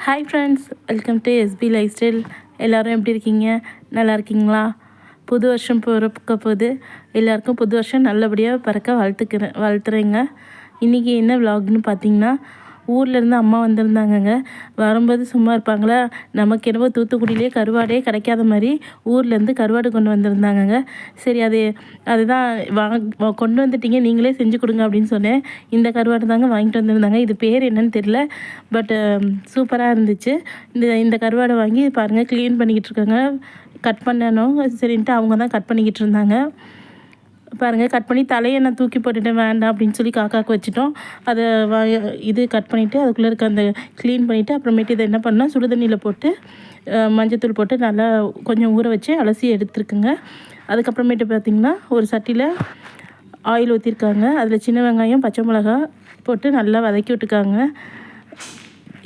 Hi friends, welcome to SP life style. எல்லோரும் எப்படி இருக்கீங்க? நல்லா இருக்கீங்களா? புது வருஷம் பிறக்க போது எல்லாருக்கும் புது வருஷம் நல்லபடியாக பிறக்க வாழ்த்துறேங்க. இன்றைக்கி என்ன விலாக்னு பார்த்தீங்கன்னா, ஊர்லேருந்து அம்மா வந்திருந்தாங்கங்க. வரும்போது சும்மா இருப்பாங்களா, நமக்கு என்னவோ தூத்துக்குடியிலே கருவாடே கிடைக்காத மாதிரி ஊர்லேருந்து கருவாடு கொண்டு வந்திருந்தாங்கங்க. சரி, அதுதான் கொண்டு வந்துட்டீங்க, நீங்களே செஞ்சு கொடுங்க அப்படின்னு சொன்னேன். இந்த கருவாடு தாங்க வாங்கிட்டு வந்திருந்தாங்க. இது பேர் என்னன்னு தெரில, பட் சூப்பராக இருந்துச்சு. இந்த கருவாடை வாங்கி பாருங்கள், க்ளீன் பண்ணிக்கிட்டு இருக்காங்க. கட் பண்ணணும் சரின்ட்டு அவங்க தான் கட் பண்ணிக்கிட்டு இருந்தாங்க. பாருங்கள், கட் பண்ணி தலையை நான் தூக்கி போட்டுட்டேன், வேண்டாம் அப்படின்னு சொல்லி காக்காவுக்கு வச்சுட்டோம். அதை இது கட் பண்ணிவிட்டு அதுக்குள்ளே இருக்க அந்த க்ளீன் பண்ணிவிட்டு அப்புறமேட்டு இதை என்ன பண்ணால் சுடுதண்ணியில் போட்டு மஞ்சத்தூள் போட்டு நல்லா கொஞ்சம் ஊற வச்சு அலசி எடுத்துருக்குங்க. அதுக்கப்புறமேட்டு பார்த்திங்கன்னா ஒரு சட்டியில் ஆயில் ஊற்றிருக்காங்க. அதில் சின்ன வெங்காயம் பச்சை மிளகா போட்டு நல்லா வதக்கி விட்டுருக்காங்க.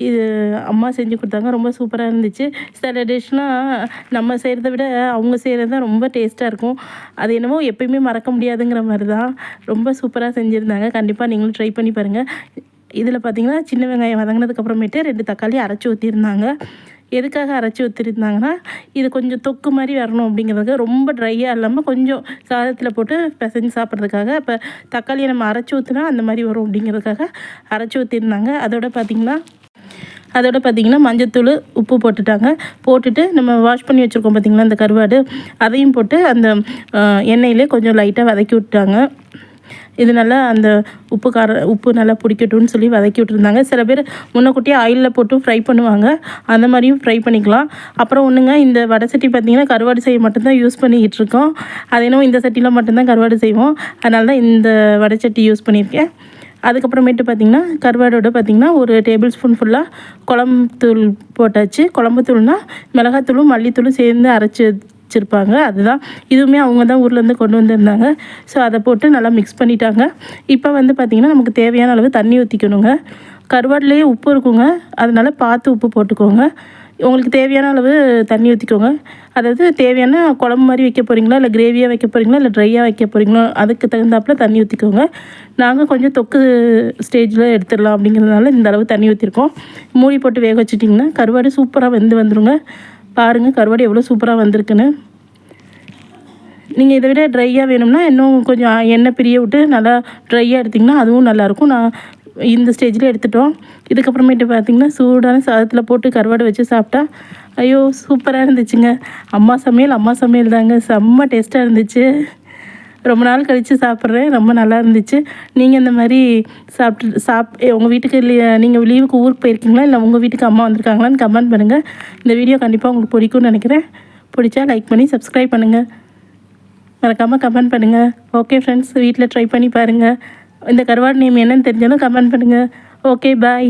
இது அம்மா செஞ்சு கொடுத்தாங்க, ரொம்ப சூப்பராக இருந்துச்சு. சில டிஷ்னால் நம்ம செய்கிறத விட அவங்க செய்கிறது தான் ரொம்ப டேஸ்ட்டாக இருக்கும். அது என்னமோ எப்பயுமே மறக்க முடியாதுங்கிற மாதிரி தான். ரொம்ப சூப்பராக செஞ்சுருந்தாங்க. கண்டிப்பாக நீங்களும் ட்ரை பண்ணி பாருங்கள். இதில் பார்த்திங்கன்னா சின்ன வெங்காயம் வதங்கினதுக்கப்புறமேட்டு 2 தக்காளி அரைச்சி ஊற்றிருந்தாங்க. எதுக்காக அரைச்சி ஊற்றிருந்தாங்கன்னா, இது கொஞ்சம் தொக்கு மாதிரி வரணும் அப்படிங்கிறதுக்கு, ரொம்ப ட்ரையாக இல்லாமல் கொஞ்சம் சாதத்தில் போட்டு பிசைஞ்சு சாப்பிட்றதுக்காக. இப்போ தக்காளியை நம்ம அரைச்சி ஊற்றினா அந்த மாதிரி வரும் அப்படிங்கிறதுக்காக அரைச்சி ஊற்றிருந்தாங்க. அதோட பார்த்திங்கன்னா மஞ்சத்தூள் உப்பு போட்டுட்டு நம்ம வாஷ் பண்ணி வச்சுருக்கோம் பார்த்திங்களா அந்த கருவாடு, அதையும் போட்டு அந்த எண்ணெயிலே கொஞ்சம் லைட்டாக வதக்கி விட்டாங்க. இது நல்லா அந்த உப்பு நல்லா பிடிக்கட்டும்னு சொல்லி வதக்கி விட்டுருந்தாங்க. சில பேர் முன்னக்கூட்டியே ஆயிலில் போட்டு ஃப்ரை பண்ணுவாங்க, அந்த மாதிரியும் ஃப்ரை பண்ணிக்கலாம். அப்புறம் ஒன்றுங்க, இந்த வடை சட்டி பார்த்திங்கன்னா கருவாடு செய்ய மட்டும்தான் யூஸ் பண்ணிக்கிட்டு இருக்கோம். அது என்னவோ இந்த சட்டியில் மட்டும்தான் கருவாடு செய்வோம், அதனால தான் இந்த வடை சட்டி யூஸ் பண்ணியிருக்கேன். அதுக்கப்புறமேட்டு பார்த்திங்கன்னா கருவாடோடு பார்த்திங்கன்னா ஒரு டேபிள் ஸ்பூன் ஃபுல்லாக குழம்புத்தூள் போட்டாச்சு. குழம்புத்தூள்னால் மிளகாத்தூளும் மல்லித்தூளும் சேர்ந்து அரைச்சி வச்சுருப்பாங்க, அதுதான். இதுவுமே அவங்க தான் ஊர்லேருந்து கொண்டு வந்திருந்தாங்க. ஸோ அதை போட்டு நல்லா மிக்ஸ் பண்ணிட்டாங்க. இப்போ வந்து பார்த்திங்கன்னா நமக்கு தேவையான அளவு தண்ணி ஊற்றிக்கணுங்க. கருவாடுலேயே உப்பு இருக்குங்க, அதனால் பார்த்து உப்பு போட்டுக்கோங்க. உங்களுக்கு தேவையான அளவு தண்ணி ஊற்றிக்கோங்க. அதாவது தேவையான குழம்பு மாதிரி வைக்க போகிறீங்களா, இல்லை கிரேவியாக வைக்க போகிறீங்களா, இல்லை ட்ரையாக வைக்க போகிறீங்களோ அதுக்கு தகுந்தாப்பில் தண்ணி ஊற்றிக்கோங்க. நாங்கள் கொஞ்சம் தொக்கு ஸ்டேஜில் எடுத்துடலாம் அப்படிங்கிறதுனால இந்த அளவு தண்ணி ஊற்றிருக்கோம். மூடி போட்டு வேக வச்சுட்டிங்கன்னா கருவாடு சூப்பராக வந்துருங்க. பாருங்கள் கருவாடு எவ்வளோ சூப்பராக வந்திருக்குன்னு. நீங்கள் இதை விட ட்ரையாக வேணும்னா இன்னும் கொஞ்சம் எண்ணெய் பிரிய விட்டு நல்லா ட்ரையாக எடுத்திங்கன்னா அதுவும் நல்லாயிருக்கும். நான் இந்த ஸ்டேஜில் எடுத்துட்டோம். இதுக்கப்புறமேட்டு பார்த்திங்கன்னா சூடான சாதத்தில் போட்டு கருவாடு வச்சு சாப்பிட்டா ஐயோ சூப்பராக இருந்துச்சுங்க. அம்மா சமையல் தாங்க, செம்ம டேஸ்ட்டாக இருந்துச்சு. ரொம்ப நாள் கழித்து சாப்பிட்றேன், ரொம்ப நல்லா இருந்துச்சு. நீங்கள் இந்த மாதிரி உங்கள் வீட்டுக்கு நீங்கள் லீவுக்கு ஊருக்கு போயிருக்கீங்களா, இல்லை உங்கள் வீட்டுக்கு அம்மா வந்திருக்காங்களான்னு கமெண்ட் பண்ணுங்கள். இந்த வீடியோ கண்டிப்பாக உங்களுக்கு பிடிக்கும்னு நினைக்கிறேன். பிடிச்சா லைக் பண்ணி சப்ஸ்கிரைப் பண்ணுங்கள், மறக்காமல் கமெண்ட் பண்ணுங்கள். ஓகே ஃப்ரெண்ட்ஸ், வீட்டில் ட்ரை பண்ணி பாருங்கள். இந்த கருவாடு நேம் என்னன்னு தெரிஞ்சாலும் கமெண்ட் பண்ணுங்கள். ஓகே, பாய்.